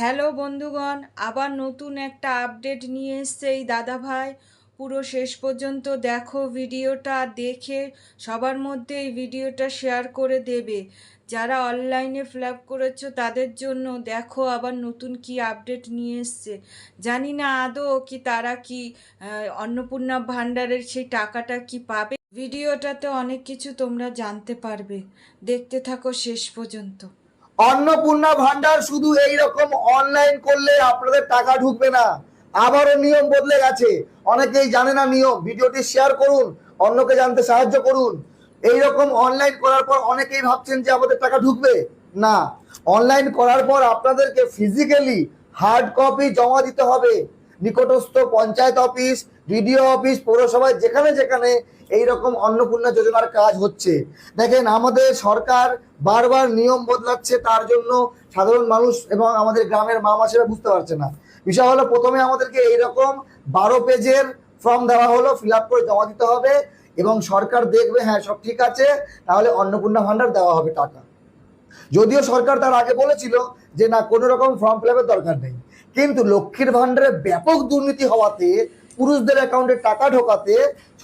Hello বন্ধুগণ, আবার নতুন একটা আপডেট নিয়ে এসছে এই দাদাভাই। পুরো শেষ পর্যন্ত দেখো ভিডিওটা, দেখে সবার মধ্যে এই ভিডিওটা শেয়ার করে দেবে। যারা অনলাইনে ফিল আপ করেছো তাদের জন্য দেখো আবার নতুন কি আপডেট নিয়ে এসছে। জানি না আদৌ কি তারা কি অন্নপূর্ণা ভাণ্ডারের সেই টাকাটা কি পাবে। ভিডিওটাতে অনেক কিছু তোমরা জানতে পারবে, দেখতে থাকো শেষ পর্যন্ত। অন্নপূর্ণা ভান্ডার শুধু এই রকম অনলাইন করলে আপনাদের টাকা ঢুকবে না, আবারও নিয়ম বদলে গেছে। অনেকেই জানে না নিয়ম, ভিডিওটি শেয়ার করুন, অন্যকে জানতে সাহায্য করুন। এই রকম অনলাইন করার পর অনেকেই ভাবছেন যে আমাদের টাকা ঢুকবে না। অনলাইন করার পর আপনাদেরকে ফিজিক্যালি হার্ড কপি জমা দিতে হবে নিকটস্থ পঞ্চায়েত অফিস, বিডিও অফিস, পৌরসভায়, যেখানে যেখানে এইরকম অন্নপূর্ণা যোজনার কাজ হচ্ছে। দেখেন, আমাদের সরকার বারবার নিয়ম বদলাচ্ছে, তার জন্য সাধারণ মানুষ এবং আমাদের গ্রামের মা মাসেরা বুঝতে পারছে না। বিষয় হলো, প্রথমে আমাদেরকে এইরকম 12 পেজের ফর্ম দেওয়া হলো, ফিল আপ করে জমা দিতে হবে এবং সরকার দেখবে হ্যাঁ সব ঠিক আছে, তাহলে অন্নপূর্ণা ভাণ্ডার দেওয়া হবে টাকা। যদিও সরকার তার আগে বলেছিল যে না, কোনো রকম ফর্ম ফিল আপের দরকার নেই, কিন্তু লক্ষ্মীর ভাণ্ডারে ব্যাপক দুর্নীতি হওয়াতে, পুরুষদের অ্যাকাউন্টে টাকা ঢোকাতে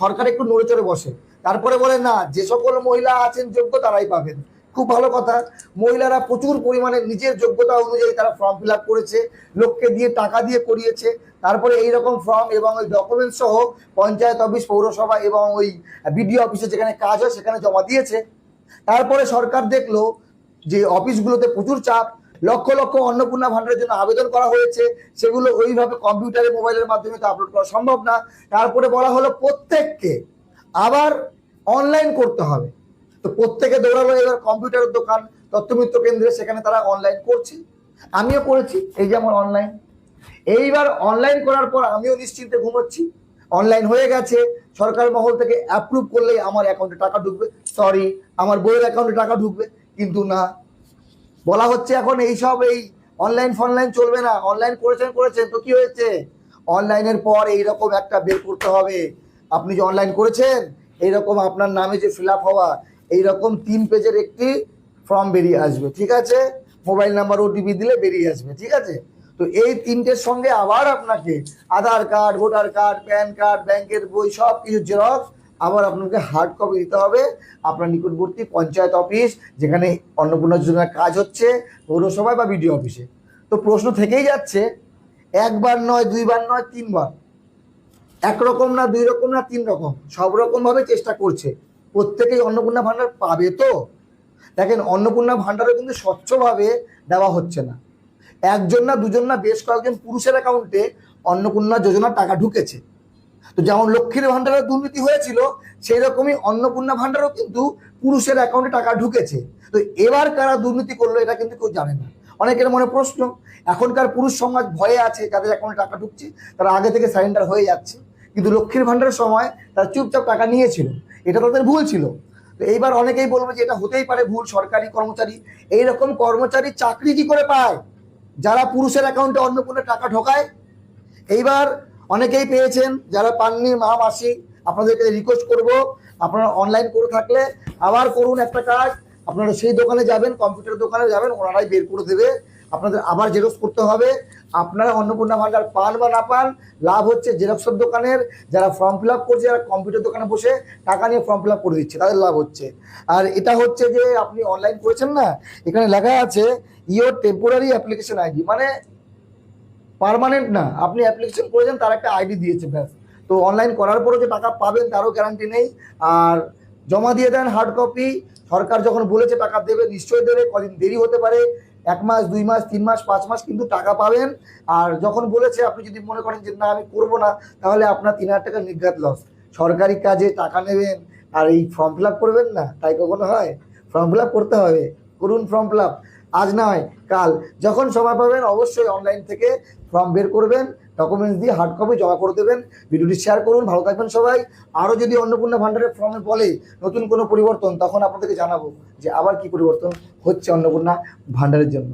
সরকার একটু নড়ে চড়ে বসে। তারপরে বলে না, যে সকল মহিলা আছেন যোগ্য তারাই পাবেন। খুব ভালো কথা, মহিলারা প্রচুর পরিমাণে নিজের যোগ্যতা অনুযায়ী তারা ফর্ম ফিল আপ করেছে, লোককে দিয়ে টাকা দিয়ে করিয়েছে। তারপরে এইরকম ফর্ম এবং ওই ডকুমেন্টস সহ পঞ্চায়েত অফিস, পৌরসভা এবং ওই বিডিও অফিসে যেখানে কাজ হয় সেখানে জমা দিয়েছে। তারপরে সরকার দেখলো যে অফিসগুলোতে প্রচুর চাপ, লক্ষ লক্ষ অন্নপূর্ণা ভাণ্ডারের জন্য আবেদন করা হয়েছে, সেগুলো ওইভাবে কম্পিউটারে মোবাইলের মাধ্যমে তো আপলোড করা সম্ভব না। তারপরে বলা হলো প্রত্যেককে আবার অনলাইন করতে হবে। তো প্রত্যেকে দৌড়ালো এবার কম্পিউটারের দোকান, তথ্যমিত্র কেন্দ্রে, সেখানে তারা অনলাইন করছে। আমিও করেছি, এই যে আমার অনলাইন। এইবার অনলাইন করার পর আমিও নিশ্চিন্তে ঘুমোচ্ছি, অনলাইন হয়ে গেছে, সরকার মহল থেকে অ্যাপ্রুভ করলেই আমার অ্যাকাউন্টে টাকা ঢুকবে, সরি আমার বইয়ের অ্যাকাউন্টে টাকা ঢুকবে। কিন্তু না, বলা হচ্ছে এখন এইসব এই অনলাইন ফনলাইন চলবে না। অনলাইন করেছেন করেছেন তো কি হয়েছে, অনলাইনের পর এইরকম একটা বের করতে হবে। আপনি যে অনলাইন করেছেন, এইরকম আপনার নামে যে ফিল আপ হওয়া এইরকম 3 পেজের একটি ফর্ম বেরিয়ে আসবে, ঠিক আছে? মোবাইল নাম্বার ওটিপি দিলে বেরিয়ে আসবে, ঠিক আছে? তো এই 3টের সঙ্গে আবার আপনাকে Aadhaar card, voter card, PAN card, ব্যাংকের বই সব কিছু জেরক্স আবার আপনাকে হার্ড কপি দিতে হবে আপনার নিকটবর্তী পঞ্চায়েত অফিস, যেখানে অন্নপূর্ণা যোজনার কাজ হচ্ছে, পৌরসভায় বা বিডিও অফিসে। তো প্রশ্ন থেকেই যাচ্ছে, একবার নয়, দুইবার নয়, 3বার, একরকম না, 2 রকম না, 3 রকম, সব রকম ভাবে চেষ্টা করছে। প্রত্যেকেই অন্নপূর্ণা ভাণ্ডার পাবে তো? দেখেন, অন্নপূর্ণা ভাণ্ডারও কিন্তু স্বচ্ছভাবে দেওয়া হচ্ছে না। একজন না, দুজন না, বেশ কয়েকজন পুরুষের অ্যাকাউন্টে অন্নপূর্ণা যোজনার টাকা ঢুকেছে। তো যেমন লক্ষ্মীর ভাণ্ডারের দুর্নীতি হয়েছিল, সেই রকমই অন্নপূর্ণা ভাণ্ডারও কিন্তু পুরুষের অ্যাকাউন্টে টাকা ঢুকেছে। তো এবার কারা দুর্নীতি করলো এটা কিন্তু কেউ জানে না। অনেকের মনে প্রশ্ন, এখনকার পুরুষ সমাজ ভয়ে আছে, যাদের অ্যাকাউন্টে টাকা ঢুকছে তারা আগে থেকে সারেন্ডার হয়ে যাচ্ছে, কিন্তু লক্ষ্মীর ভাণ্ডারের সময় তারা চুপচাপ টাকা নিয়েছিল, এটা তাদের ভুল ছিল। তো এইবার অনেকেই বলবে যে এটা হতেই পারে ভুল, সরকারি কর্মচারী, এইরকম কর্মচারী চাকরি কি করে পায় যারা পুরুষের অ্যাকাউন্টে অন্নপূর্ণা টাকা ঢোকায়? এইবার অনেকেই পেয়েছেন, যারা পাননি মা মাসি, আপনাদেরকে রিকোয়েস্ট করব, আপনারা অনলাইন করে থাকলে আবার করুন একটা কাজ। আপনারা সেই দোকানে যাবেন, কম্পিউটার দোকানে যাবেন, ওনারাই বের করে দেবে, আপনাদের আবার জেরক্স করতে হবে। আপনারা অন্নপূর্ণা ভাণ্ডার পান বা না পান, লাভ হচ্ছে জেরক্সের দোকানের, যারা ফর্ম ফিল আপ করছে, যারা কম্পিউটার দোকানে বসে টাকা নিয়ে ফর্ম ফিল আপ করে দিচ্ছে, তাদের লাভ হচ্ছে। আর এটা হচ্ছে যে আপনি অনলাইন করেছেন না, এখানে লেখা আছে ইওর টেম্পোরারি অ্যাপ্লিকেশন আইডি, মানে পার্মানেন্ট না, আপনি অ্যাপ্লিকেশন করেছেন, তার একটা আইডি দিয়েছে, ব্যাস। তো অনলাইন করার পরও যে টাকা পাবেন তারও গ্যারান্টি নেই। আর জমা দিয়ে দেন হার্ড কপি, সরকার যখন বলেছে টাকা দেবে নিশ্চয়ই দেবে, কদিন দেরি হতে পারে, 1 মাস, 2 মাস, 3 মাস, 5 মাস, কিন্তু টাকা পাবেন। আর যখন বলেছে, আপনি যদি মনে করেন যে না আমি করবো না, তাহলে আপনার 3,000 টাকা নির্ঘাত লস। সরকারি কাজে টাকা নেবেন আর এই ফর্ম ফিল আপ করবেন না, তাই কখনো হয়? ফর্ম ফিল আপ করতে হবে, করুন ফর্ম ফিল আপ, আজ নয় কাল, যখন সময় পাবেন অবশ্যই অনলাইন থেকে ফর্ম বের করবেন, ডকুমেন্টস দিয়ে হার্ড কপি জমা করে দেবেন। ভিডিওটি শেয়ার করুন, ভালো থাকবেন সবাই। আরও যদি অন্নপূর্ণা ভাণ্ডারের ফর্মে বলে নতুন কোনো পরিবর্তন, তখন আপনাদেরকে জানাবো যে আবার কি পরিবর্তন হচ্ছে অন্নপূর্ণা ভাণ্ডারের জন্য।